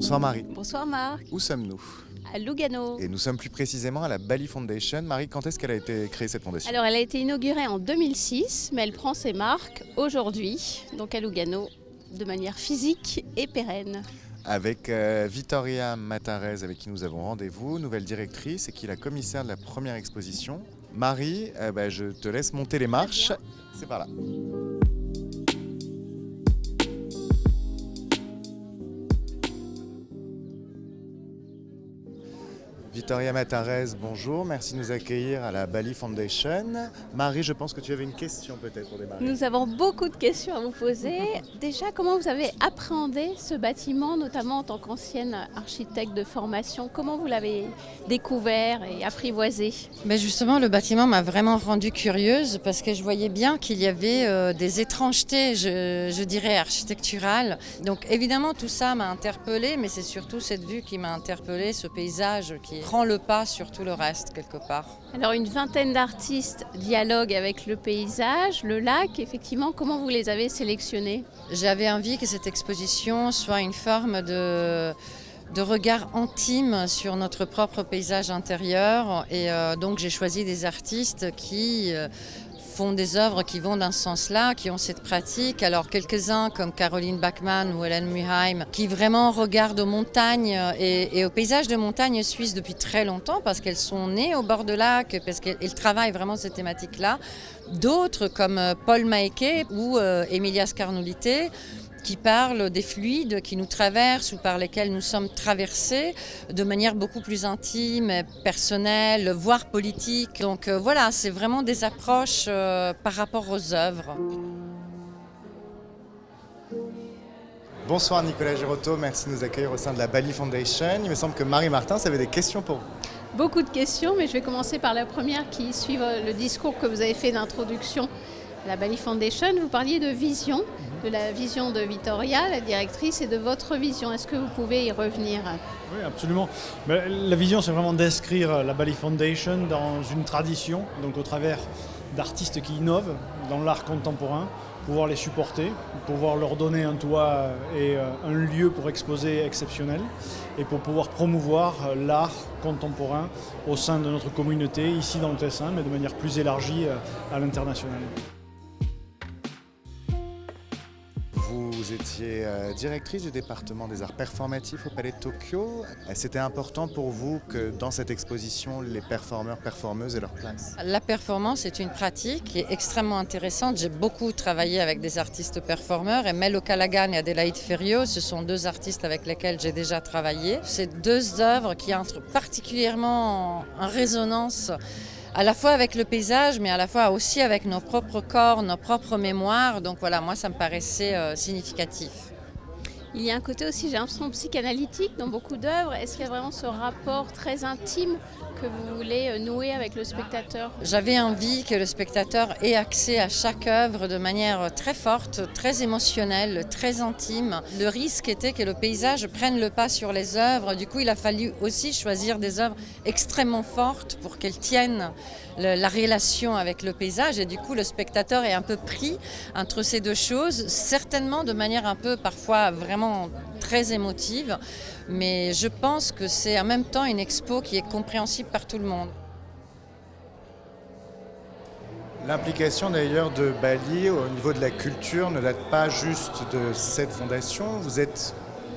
Bonsoir Marie. Bonsoir Marc, Où sommes-nous? à Lugano. Et nous sommes plus précisément à la Bali Foundation. Marie, quand est-ce qu'elle a été créée cette fondation? Alors elle a été inaugurée en 2006, mais elle prend ses marques aujourd'hui, donc à Lugano, de manière physique et pérenne. Avec Vittoria Matarese, avec qui nous avons rendez-vous, nouvelle directrice et qui est la commissaire de la première exposition. Marie, je te laisse monter les marches. C'est par là. Vittoria Matarese, bonjour, merci de nous accueillir à la Bali Foundation. Marie, je pense que tu avais une question peut-être pour démarrer. Nous avons beaucoup de questions à vous poser. Déjà, comment vous avez appréhendé ce bâtiment, notamment en tant qu'ancienne architecte de formation? Comment vous l'avez découvert et apprivoisé? Mais justement, le bâtiment m'a vraiment rendue curieuse parce que je voyais bien qu'il y avait des étrangetés, je dirais, architecturales. Donc évidemment, tout ça m'a interpellée, mais c'est surtout cette vue qui m'a interpellée, ce paysage qui prend le pas sur tout le reste quelque part. Alors une vingtaine d'artistes dialoguent avec le paysage, le lac, effectivement. Comment vous les avez sélectionnés? J'avais envie que cette exposition soit une forme de regard intime sur notre propre paysage intérieur et donc j'ai choisi des artistes qui font des œuvres qui vont dans ce sens-là, qui ont cette pratique. Alors quelques-uns comme Caroline Bachmann ou Hélène Muheim qui vraiment regardent aux montagnes et aux paysages de montagne suisses depuis très longtemps parce qu'elles sont nées au bord de lac, parce qu'elles travaillent vraiment ces thématiques-là. D'autres comme Paul Maeke ou Emilia Scarnolite qui parlent des fluides qui nous traversent ou par lesquels nous sommes traversés de manière beaucoup plus intime, personnelle, voire politique. Donc voilà, c'est vraiment des approches par rapport aux œuvres. Bonsoir Nicolas Girotto, merci de nous accueillir au sein de la Bali Foundation. Il me semble que Marie Martin, ça avait des questions pour vous. Beaucoup de questions, mais je vais commencer par la première qui suit le discours que vous avez fait d'introduction. La Bali Foundation, vous parliez de vision, de la vision de Vittoria, la directrice, et de votre vision. Est-ce que vous pouvez y revenir? Oui, absolument. La vision, c'est vraiment d'inscrire la Bali Foundation dans une tradition, donc au travers d'artistes qui innovent dans l'art contemporain, pouvoir les supporter, pouvoir leur donner un toit et un lieu pour exposer exceptionnel, et pour pouvoir promouvoir l'art contemporain au sein de notre communauté, ici dans le Tessin, mais de manière plus élargie à l'international. Vous étiez directrice du département des arts performatifs au Palais de Tokyo. C'était important pour vous que dans cette exposition, les performeurs, performeuses aient leur place? La performance est une pratique qui est extrêmement intéressante. J'ai beaucoup travaillé avec des artistes performeurs et Melo Callaghan et Adélaïde Ferriot, ce sont deux artistes avec lesquels j'ai déjà travaillé. C'est deux œuvres qui entrent particulièrement en résonance à la fois avec le paysage, mais à la fois aussi avec nos propres corps, nos propres mémoires. Donc voilà, moi ça me paraissait significatif. Il y a un côté aussi, j'ai l'impression, psychanalytique dans beaucoup d'œuvres. Est-ce qu'il y a vraiment ce rapport très intime que vous voulez nouer avec le spectateur? J'avais envie que le spectateur ait accès à chaque œuvre de manière très forte, très émotionnelle, très intime. Le risque était que le paysage prenne le pas sur les œuvres. Du coup, il a fallu aussi choisir des œuvres extrêmement fortes pour qu'elles tiennent la relation avec le paysage. Et du coup, le spectateur est un peu pris entre ces deux choses, certainement de manière un peu parfois vraiment très émotive. Mais je pense que c'est en même temps une expo qui est compréhensible par tout le monde. L'implication d'ailleurs de Bali au niveau de la culture ne date pas juste de cette fondation. Vous êtes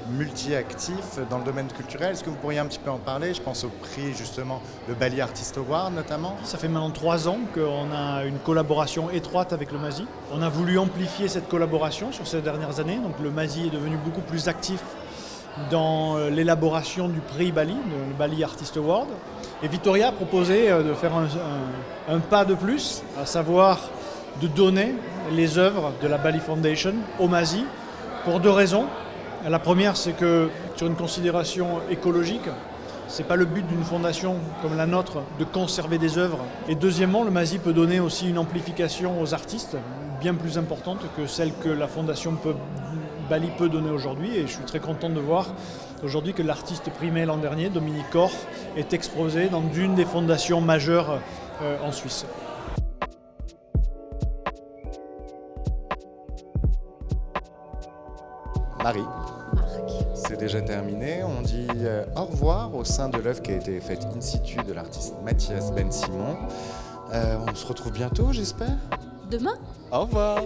multi-actif dans le domaine culturel. Est-ce que vous pourriez un petit peu en parler? Je pense au prix justement, le Bali Artist Award notamment. Ça fait maintenant 3 ans qu'on a une collaboration étroite avec le MASI. On a voulu amplifier cette collaboration sur ces dernières années. Donc le MASI est devenu beaucoup plus actif dans l'élaboration du prix Bali, le Bali Artist Award. Et Vittoria a proposé de faire un pas de plus, à savoir de donner les œuvres de la Bali Foundation au MASI pour 2 raisons. La première, c'est que sur une considération écologique, ce n'est pas le but d'une fondation comme la nôtre de conserver des œuvres. Et deuxièmement, le MASI peut donner aussi une amplification aux artistes bien plus importante que celle que la fondation Bali peut donner aujourd'hui. Et je suis très content de voir aujourd'hui que l'artiste primé l'an dernier, Dominique Corr, est exposé dans une des fondations majeures en Suisse. Marie. Marc. c'est déjà terminé. On dit au revoir au sein de l'œuvre qui a été faite in situ de l'artiste Mathias Ben Simon. On se retrouve bientôt, j'espère. Demain? Au revoir.